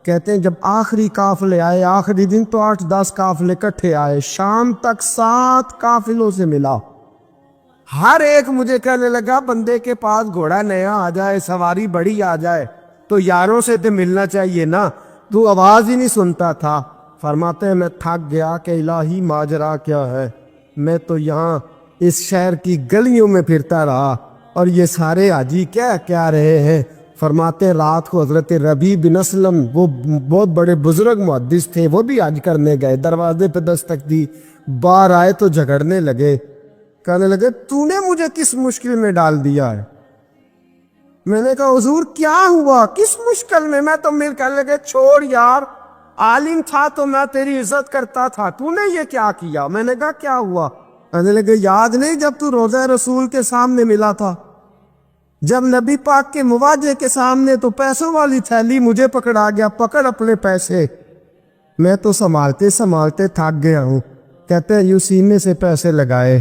کہتے ہیں جب آخری قافلے آئے، آخری دن تو 8-10 قافلے اکٹھے آئے، شام تک 7 قافلوں سے ملا، ہر ایک مجھے کہنے لگا بندے کے پاس گھوڑا نیا آ جائے، سواری بڑی آ جائے تو یاروں سے تو ملنا چاہیے نا، تو آواز ہی نہیں سنتا تھا۔ فرماتے ہیں میں تھک گیا کہ الہی ماجرا کیا ہے، میں تو یہاں اس شہر کی گلیوں میں پھرتا رہا اور یہ سارے حاجی کیا رہے ہیں۔ فرماتے ہیں رات کو حضرت ربیع بن اسلم، وہ بہت بڑے بزرگ محدث تھے، وہ بھی حج کرنے گئے، دروازے پہ دستک دی، باہر آئے تو جھگڑنے لگے، کہنے لگے تو نے مجھے کس مشکل میں ڈال دیا ہے؟ میں نے کہا حضور کیا ہوا، کس مشکل میں؟ میں تو کہنے لگے چھوڑ یار، عالم تھا تو میں تیری عزت کرتا تھا، تو نے یہ کیا کیا؟ میں نے کہا کیا ہوا؟ کہنے لگے یاد نہیں جب تو روضہ رسول کے سامنے ملا تھا، جب نبی پاک کے مواجہ کے سامنے تو پیسوں والی تھیلی مجھے پکڑا گیا، پکڑ اپنے پیسے، میں تو سنبھالتے تھک گیا ہوں۔ کہتے ہیں یوں سینے سے پیسے لگائے،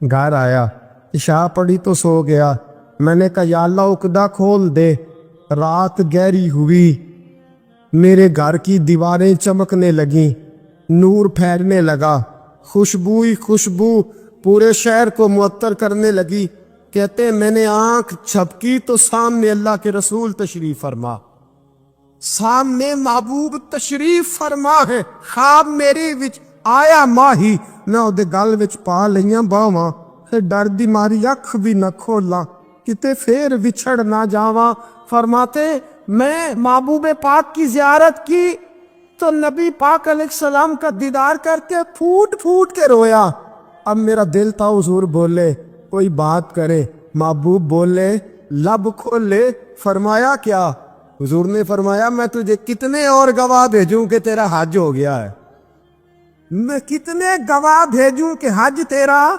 گھر آیا، عشاء پڑھی تو سو گیا۔ میں نے کہا یا اللہ عقدہ کھول دے۔ رات گہری ہوئی، میرے گھر کی دیواریں چمکنے لگیں، نور پھیلنے لگا، خوشبو پورے شہر کو معطر کرنے لگی۔ کہتے ہیں میں نے آنکھ جھپکی تو سامنے اللہ کے رسول تشریف فرما، سامنے محبوب تشریف فرما ہے۔ خواب میرے وچ آیا ماہی، میں اودے گل وچ پا لئیاں باواں، پھر ڈر دی ماری اکھ بھی نہ کھولا، کتے پھر وچھڑ نہ جاواں۔ فرماتے میں محبوب پاک کی زیارت کی تو نبی پاک علیہ السلام کا دیدار کر کے پھوٹ کے رویا۔ اب میرا دل تھا حضور بولے، کوئی بات کرے، محبوب بولے، لب کھولے۔ فرمایا کیا؟ حضور نے فرمایا میں تجھے کتنے اور گواہ بھیجوں کہ تیرا حج ہو گیا ہے، میں کتنے گواہ بھیجوں کہ حج تیرا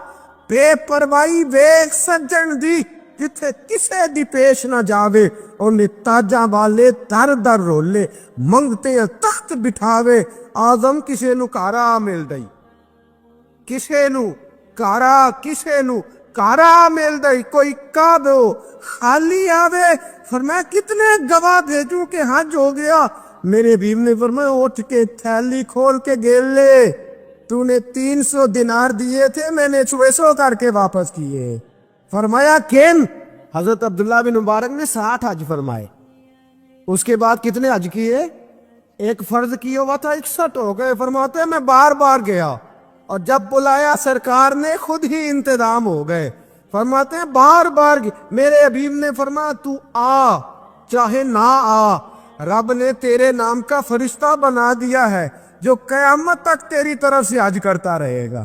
بے پرواہی ویکھ سجن دی، جتھے کسے دی پیش نہ جاوے، انہیں تاجاں والے در در رولے، منگتے تخت بٹھاوے، آزم کسے نو کارا مل دئی، کسے نو کارا مل دئی، کوئی کعبو خالی آوے۔ فرمایا کتنے گواہ بھیجوں کہ حج ہو گیا؟ میرے حبیب نے فرمایا اٹھ کے تھیلی کھول کے گیل لے، تو نے 300 دینار دیے تھے، میں نے 600 کر کے واپس کیے۔ فرمایا کن؟ حضرت عبداللہ بن مبارک نے 60 حج فرمائے۔ اس کے بعد کتنے حج کیے؟ ایک فرض کیا ہوا تھا، 61 ہو گئے۔ فرماتے ہیں میں بار بار گیا، اور جب بلایا سرکار نے خود ہی انتظام ہو گئے۔ فرماتے ہیں بار بار میرے حبیب نے فرمایا تو آ چاہے نہ آ، رب نے تیرے نام کا فرشتہ بنا دیا ہے جو قیامت تک تیری طرف سے حج کرتا رہے گا،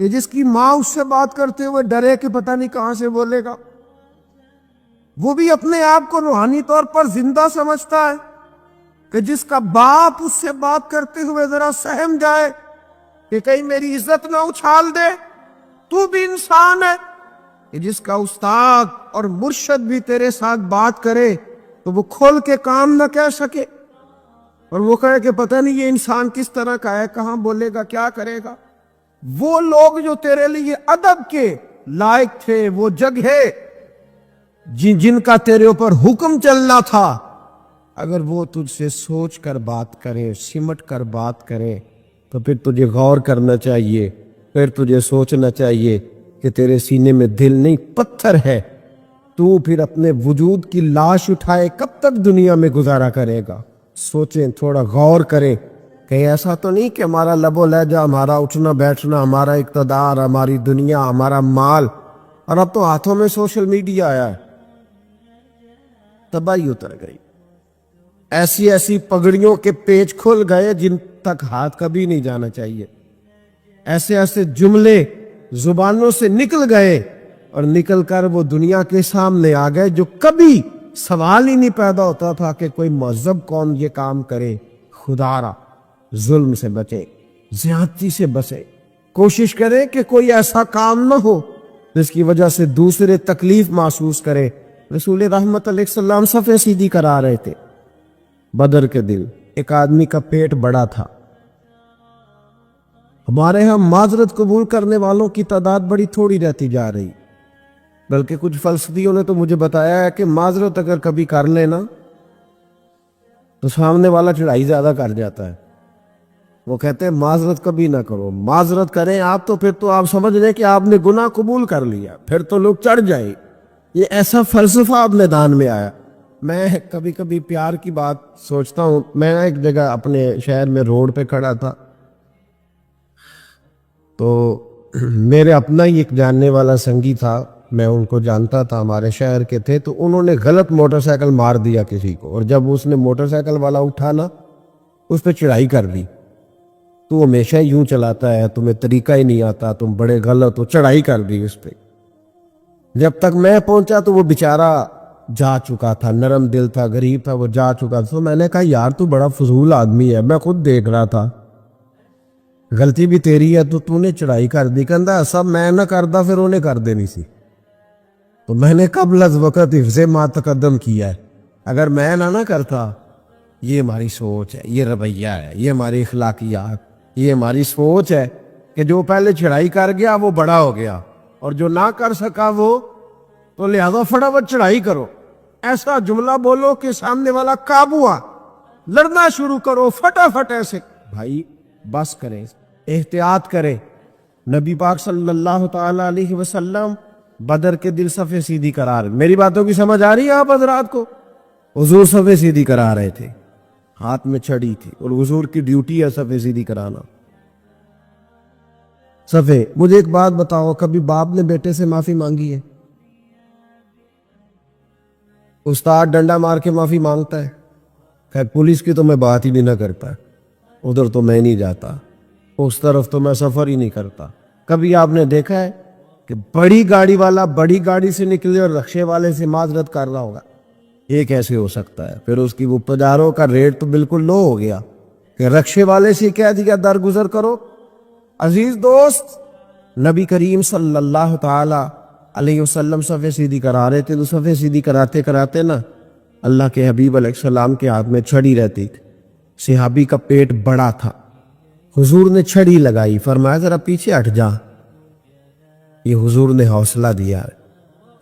کہ جس کی ماں اس سے بات کرتے ہوئے ڈرے کہ پتہ نہیں کہاں سے بولے گا، وہ بھی اپنے آپ کو روحانی طور پر زندہ سمجھتا ہے، کہ جس کا باپ اس سے بات کرتے ہوئے ذرا سہم جائے کہ کہیں میری عزت نہ اچھال دے، تو بھی انسان ہے، کہ جس کا استاد اور مرشد بھی تیرے ساتھ بات کرے تو وہ کھول کے کام نہ کہہ سکے، اور وہ کہے کہ پتہ نہیں یہ انسان کس طرح کا ہے، کہاں بولے گا، کیا کرے گا۔ وہ لوگ جو تیرے لیے ادب کے لائق تھے، وہ جگہ جن کا تیرے اوپر حکم چلنا تھا، اگر وہ تجھ سے سوچ کر بات کرے، سمٹ کر بات کرے، تو پھر تجھے غور کرنا چاہیے، پھر تجھے سوچنا چاہیے کہ تیرے سینے میں دل نہیں پتھر ہے، تو پھر اپنے وجود کی لاش اٹھائے کب تک دنیا میں گزارا کرے گا۔ سوچیں، تھوڑا غور کریں، کہ ایسا تو نہیں کہ ہمارا لب و لہجہ، ہمارا اٹھنا بیٹھنا، ہمارا اقتدار، ہماری دنیا، ہمارا مال، اور اب تو ہاتھوں میں سوشل میڈیا آیا ہے، تباہی اتر گئی۔ ایسی ایسی پگڑیوں کے پیچ کھل گئے جن تک ہاتھ کبھی نہیں جانا چاہیے، ایسے ایسے جملے زبانوں سے نکل گئے اور نکل کر وہ دنیا کے سامنے آ گئے جو کبھی سوال ہی نہیں پیدا ہوتا تھا کہ کوئی مہذب کون یہ کام کرے۔ خدا را ظلم سے بچے، زیادتی سے بچے، کوشش کرے کہ کوئی ایسا کام نہ ہو جس کی وجہ سے دوسرے تکلیف محسوس کرے۔ رسول رحمت علیہ السلام صفے سیدھی کرا رہے تھے۔ بدر کے دن ایک آدمی کا پیٹ بڑا تھا۔ ہمارے ہاں معذرت قبول کرنے والوں کی تعداد بڑی تھوڑی رہتی جا رہی، بلکہ کچھ فلسفیوں نے تو مجھے بتایا ہے کہ معذرت اگر کبھی کر لینا تو سامنے والا چڑھائی زیادہ کر جاتا ہے۔ وہ کہتے ہیں معذرت کبھی نہ کرو، معذرت کریں آپ تو پھر تو آپ سمجھ لیں کہ آپ نے گناہ قبول کر لیا، پھر تو لوگ چڑھ جائیں۔ یہ ایسا فلسفہ اب میدان میں آیا۔ میں کبھی کبھی پیار کی بات سوچتا ہوں۔ میں ایک جگہ اپنے شہر میں روڈ پہ کھڑا تھا، تو میرے اپنا ہی ایک جاننے والا سنگی تھا، میں ان کو جانتا تھا، ہمارے شہر کے تھے، تو انہوں نے غلط موٹر سائیکل مار دیا کسی کو، اور جب اس نے موٹر سائیکل والا اٹھا نا، اس پہ چڑھائی کر دی۔ تو ہمیشہ یوں چلاتا ہے، تمہیں طریقہ ہی نہیں آتا، تم بڑے غلط ہو، چڑھائی کر دی اس پہ۔ جب تک میں پہنچا تو وہ بیچارہ جا چکا تھا، نرم دل تھا، غریب تھا، وہ جا چکا تھا۔ تو میں نے کہا یار تو بڑا فضول آدمی ہے، میں خود دیکھ رہا تھا، غلطی بھی تیری ہے، تو نے چڑھائی کر دی۔ کہندا سب میں نہ کردا پھر انہیں کر دینی سی۔ تو میں نے قبل از وقت حفظ ما تقدم کیا ہے، اگر میں نہ کرتا۔ یہ ہماری سوچ ہے، یہ رویہ ہے، یہ ہماری اخلاقیات، یہ ہماری سوچ ہے کہ جو پہلے چڑھائی کر گیا وہ بڑا ہو گیا، اور جو نہ کر سکا وہ تو لہذا فٹافٹ چڑھائی کرو۔ ایسا جملہ بولو کہ سامنے والا قابو آ، لڑنا شروع کرو فٹافٹ ایسے۔ بھائی بس کریں، احتیاط کریں۔ نبی پاک صلی اللہ تعالی علیہ وسلم بدر کے دل صفے سیدھی کرا رہے۔ میری باتوں کی سمجھ آ رہی ہے آپ حضرات کو؟ حضور صفے سیدھی کرا رہے تھے، ہاتھ میں چھڑی تھی، اور حضور کی ڈیوٹی ہے صفے سیدھی کرانا۔ صفے، مجھے ایک بات بتاؤ، کبھی باپ نے بیٹے سے معافی مانگی ہے؟ استاد ڈنڈا مار کے معافی مانگتا ہے؟ خیر پولیس کی تو میں بات ہی بھی نہ کرتا، ادھر تو میں نہیں جاتا، اس طرف تو میں سفر ہی نہیں کرتا۔ کبھی آپ نے دیکھا ہے کہ بڑی گاڑی والا بڑی گاڑی سے نکلے اور رکشے والے سے معذرت کر رہا ہوگا؟ یہ کیسے ہو سکتا ہے؟ پھر اس کی وہ پجاروں کا ریٹ تو بالکل لو ہو گیا کہ رکشے والے سے کہہ دیا درگزر کرو۔ عزیز دوست، نبی کریم صلی اللہ تعالی علیہ وسلم صفے سیدھی کرا رہے تھے، تو صفے سیدھی کراتے کراتے نا اللہ کے حبیب علیہ السلام کے ہاتھ میں چھڑی رہتی تھی۔ صحابی کا پیٹ بڑا تھا، حضور نے چھڑی لگائی، فرمایا ذرا پیچھے ہٹ جا۔ یہ حضور نے حوصلہ دیا،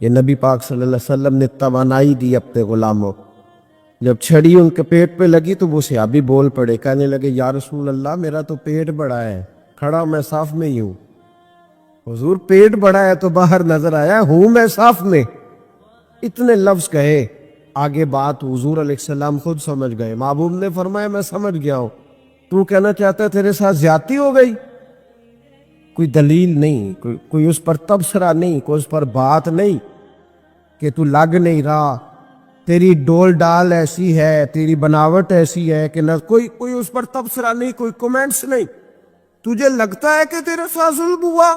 یہ نبی پاک صلی اللہ علیہ وسلم نے توانائی دی اپنے غلاموں۔ جب چھڑی ان کے پیٹ پہ لگی تو وہ صحابی بول پڑے، کہنے لگے یا رسول اللہ میرا تو پیٹ بڑا ہے، کھڑا میں صاف میں ہی ہوں۔ حضور پیٹ بڑا ہے تو باہر نظر آیا، ہوں میں صاف میں۔ اتنے لفظ کہے، آگے بات حضور علیہ السلام خود سمجھ گئے۔ محبوب نے فرمایا میں سمجھ گیا ہوں، تو کہنا چاہتا ہے تیرے ساتھ زیادتی ہو گئی؟ کوئی دلیل نہیں، کوئی اس پر تبصرہ نہیں، کوئی اس پر بات نہیں کہ تو لگ نہیں رہا، تیری ڈول ڈال ایسی ہے، تیری بناوٹ ایسی ہے کہ نہ کوئی اس پر تبصرہ نہیں، کوئی کومنٹس نہیں۔ تجھے لگتا ہے کہ تیرے ساتھ ظلم ہوا؟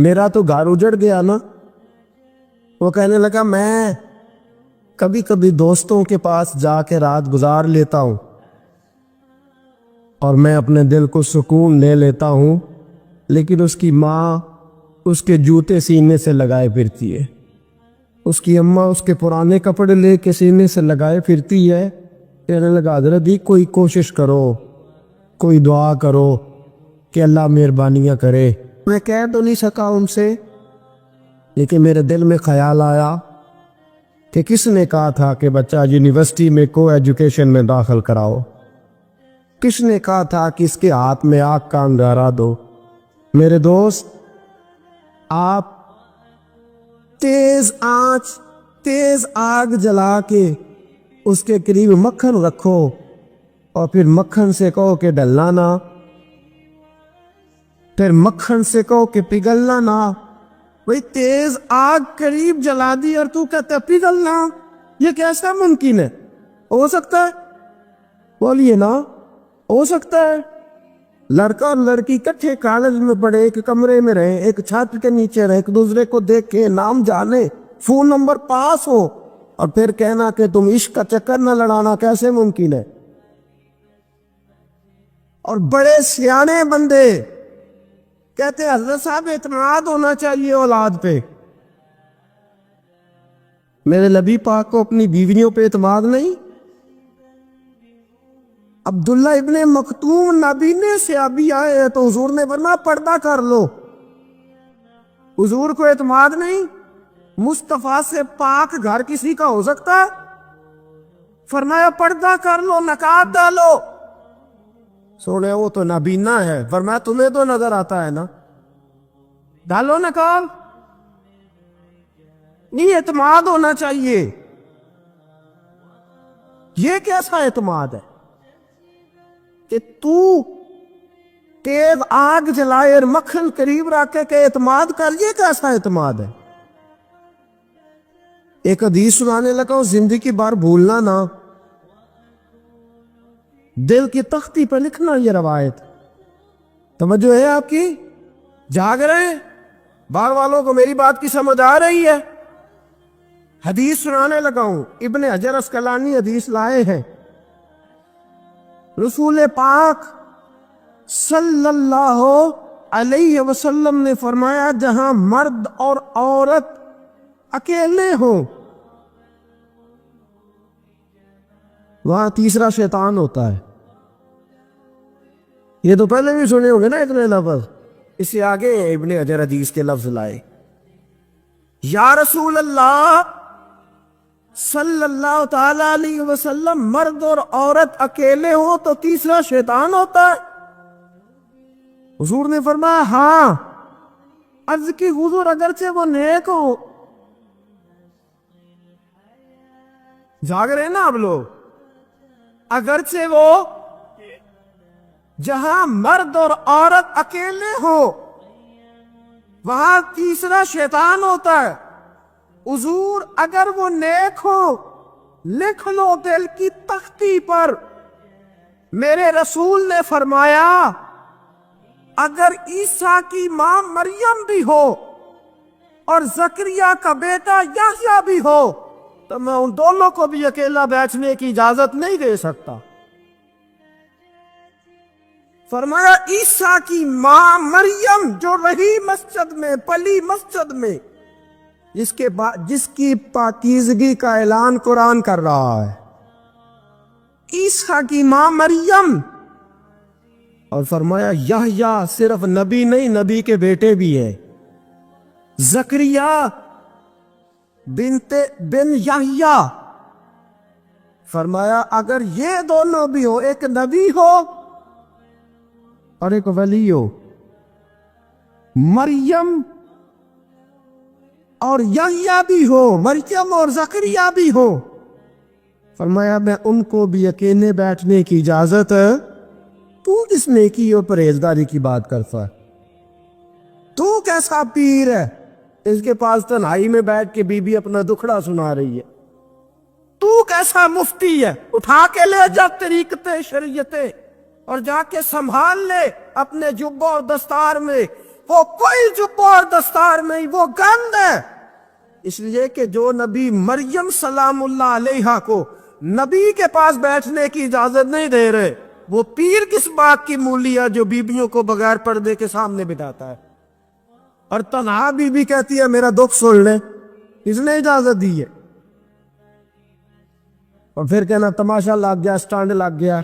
میرا تو گھر اجڑ گیا نا. وہ کہنے لگا میں کبھی کبھی دوستوں کے پاس جا کے رات گزار لیتا ہوں اور میں اپنے دل کو سکون لے لیتا ہوں, لیکن اس کی ماں اس کے جوتے سینے سے لگائے پھرتی ہے, اس کی اماں اس کے پرانے کپڑے لے کے سینے سے لگائے پھرتی ہے. کہنے لگا حضرت جی کوئی کوشش کرو, کوئی دعا کرو کہ اللہ مہربانیاں کرے. میں کہہ تو نہیں سکا ان سے, لیکن میرے دل میں خیال آیا کہ کس نے کہا تھا کہ بچہ یونیورسٹی میں کو ایجوکیشن میں داخل کراؤ, کس نے کہا تھا کہ اس کے ہاتھ میں آگ کا انگارہ دو. میرے دوست, آپ تیز آنچ تیز آگ جلا کے اس کے قریب مکھن رکھو اور پھر مکھن سے کہو کہ ڈلنا نہ, پھر مکھن سے کہو کہ پگھلنا نہ. بھئی تیز آگ قریب جلا دی اور تو کہتا ہے پگھلنا, یہ کیسا ممکن ہے؟ ہو سکتا ہے؟ بولیے نا, ہو سکتا ہے؟ لڑکا اور لڑکی کٹھے کالج میں پڑھے, ایک کمرے میں رہے, ایک چھت کے نیچے رہے, ایک دوسرے کو دیکھے, نام جانے, فون نمبر پاس ہو, اور پھر کہنا کہ تم عشق کا چکر نہ لڑانا, کیسے ممکن ہے؟ اور بڑے سیانے بندے کہتے ہیں حضرت صاحب اعتماد ہونا چاہیے اولاد پہ. میرے نبی پاک کو اپنی بیویوں پہ اعتماد نہیں؟ عبداللہ ابن مکتوم نابینے سے ابھی آئے ہیں تو حضور نے فرمایا پردہ کر لو. حضور کو اعتماد نہیں؟ مصطفیٰ سے پاک گھر کسی کا ہو سکتا ہے؟ فرمایا پردہ کر لو, نقاب ڈالو. سونے وہ تو نابینا ہے, فرمایا تمہیں تو نظر آتا ہے نا, ڈالو نقاب. نہیں, اعتماد ہونا چاہیے. یہ کیسا اعتماد ہے کہ تو تیز آگ جلائے اور مکھن قریب رکھ کے اعتماد کر, یہ کیسا اعتماد ہے؟ ایک حدیث سنانے لگا ہوں, زندگی بار بھولنا نہ, دل کی تختی پر لکھنا. یہ روایت توجہ ہے آپ کی؟ جاگ رہے ہیں باہر والوں کو؟ میری بات کی سمجھ آ رہی ہے؟ حدیث سنانے لگا ہوں, ابن حجر اسقلانی حدیث لائے ہیں. رسول پاک صلی اللہ علیہ وسلم نے فرمایا جہاں مرد اور عورت اکیلے ہوں وہاں تیسرا شیطان ہوتا ہے. یہ تو پہلے بھی سنے ہوں گے نا اتنے لفظ, اس سے آگے ابن حجر حدیث کے لفظ لائے. یا رسول اللہ صلی اللہ تعالی علیہ وسلم, مرد اور عورت اکیلے ہوں تو تیسرا شیطان ہوتا ہے؟ حضور نے فرمایا ہاں. عرض کی حضور اگرچہ وہ نیک ہو, جاگ رہے نا آپ لوگ, اگرچہ وہ جہاں مرد اور عورت اکیلے ہو وہاں تیسرا شیطان ہوتا ہے. حضور اگر وہ نیک ہو لکھ لو دل کی تختی پر. میرے رسول نے فرمایا اگر عیسیٰ کی ماں مریم بھی ہو اور زکریا کا بیٹا یحییٰ بھی ہو تو میں ان دونوں کو بھی اکیلا بیٹھنے کی اجازت نہیں دے سکتا. فرمایا عیسیٰ کی ماں مریم جو رہی مسجد میں, پلی مسجد میں, جس کی پاکیزگی کا اعلان قرآن کر رہا ہے, عیسیٰ کی ماں مریم. اور فرمایا یحییٰ صرف نبی نہیں, نبی کے بیٹے بھی ہے. زکریا بن یحییٰ. فرمایا اگر یہ دونوں بھی ہو, ایک نبی ہو اور ایک ولی ہو, مریم اور یحییٰ بھی ہو, مریم اور زکریا بھی ہو, فرمایا میں ان کو بھی اکیلے بیٹھنے کی اجازت ہے. تو کس نیکی اور پرہیزگاری کی بات کرتا ہے؟ تو کیسا پیر ہے اس کے پاس تنہائی میں بیٹھ کے بی بی اپنا دکھڑا سنا رہی ہے؟ تو کیسا مفتی ہے؟ اٹھا کے لے جا طریقتیں شریعتیں اور جا کے سنبھال لے اپنے جبہ اور دستار میں. وہ کوئی جب اور دستار نہیں، وہ گند ہے۔ اس لیے کہ جو نبی مریم سلام اللہ علیہا کو نبی کے پاس بیٹھنے کی اجازت نہیں دے رہے، وہ پیر کس بات کی مولی ہے جو بیبیوں کو بغیر پردے کے سامنے بٹھاتا ہے؟ اور تنہا بی بی کہتی ہے میرا دکھ سن لے، اس نے اجازت دی ہے؟ اور پھر کہنا تماشا لگ گیا، سٹانڈ لگ گیا۔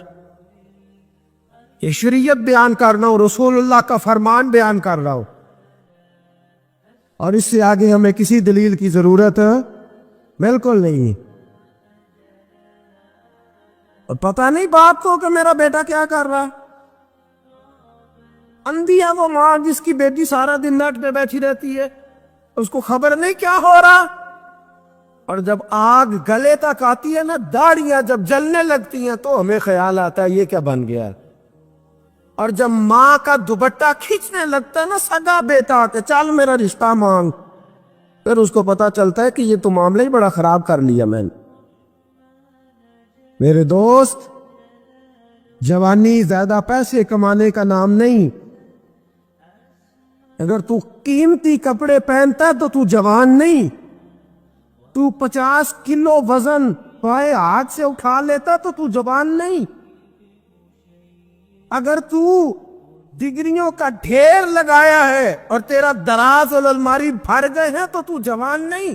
یہ شریعت بیان کر رہا ہوں، رسول اللہ کا فرمان بیان کر رہا ہوں، اور اس سے آگے ہمیں کسی دلیل کی ضرورت بالکل نہیں۔ اور پتہ نہیں باپ کو کہ میرا بیٹا کیا کر رہا ہے۔ اندھی ہے وہ ماں جس کی بیٹی سارا دن نیٹ پہ بیٹھی رہتی ہے، اس کو خبر نہیں کیا ہو رہا۔ اور جب آگ گلے تک آتی ہے نا، داڑیاں جب جلنے لگتی ہیں تو ہمیں خیال آتا ہے یہ کیا بن گیا۔ اور جب ماں کا دوپٹہ کھینچنے لگتا ہے نا سگا بیٹا کہ چل میرا رشتہ مانگ، پھر اس کو پتا چلتا ہے کہ یہ تو معاملہ ہی بڑا خراب کر لیا میں نے۔ میرے دوست، جوانی زیادہ پیسے کمانے کا نام نہیں۔ اگر تو قیمتی کپڑے پہنتا تو تو جوان نہیں۔ تو 50 کلو وزن پائے ہاتھ سے اٹھا لیتا تو تو جوان نہیں۔ اگر تو ڈگریوں کا ڈھیر لگایا ہے اور تیرا دراز اور الماری بھر گئے ہیں تو تو جوان نہیں۔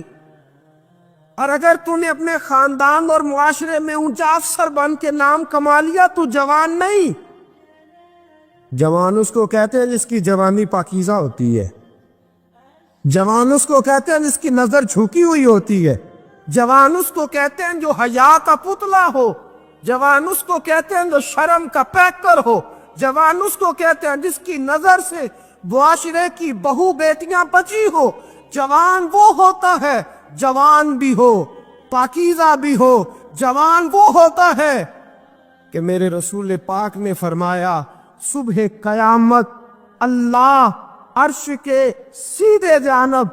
اور اگر تو نے اپنے خاندان اور معاشرے میں اونچا افسر بن کے نام کما لیا تو جوان نہیں۔ جوان اس کو کہتے ہیں جس کی جوانی پاکیزہ ہوتی ہے۔ جوان اس کو کہتے ہیں جس کی نظر جھکی ہوئی ہوتی ہے۔ جوان اس کو کہتے ہیں جو حیا کا پتلا ہو۔ جوان اس کو کہتے ہیں جو شرم کا پیکر ہو۔ جوان اس کو کہتے ہیں جس کی نظر سے معاشرے کی بہو بیٹیاں بچی ہو۔ جوان وہ ہوتا ہے، جوان بھی ہو پاکیزہ بھی ہو، جوان وہ ہوتا ہے کہ میرے رسول پاک نے فرمایا صبح قیامت اللہ عرش کے سیدھے جانب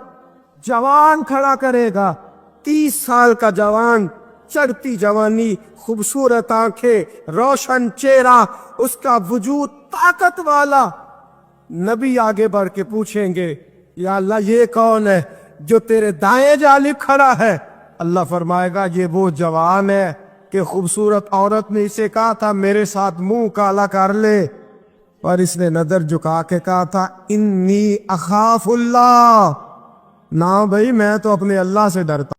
جوان کھڑا کرے گا۔ 30 سال کا جوان، چڑھتی جوانی، خوبصورت آنکھیں، روشن چہرہ، اس کا وجود طاقت والا۔ نبی آگے بڑھ کے پوچھیں گے یا اللہ یہ کون ہے جو تیرے دائیں جانب کھڑا ہے؟ اللہ فرمائے گا یہ وہ جوان ہے کہ خوبصورت عورت نے اسے کہا تھا میرے ساتھ منہ کالا کر لے، اور اس نے نظر جھکا کے کہا تھا انی اخاف اللہ، نہ بھائی میں تو اپنے اللہ سے ڈرتا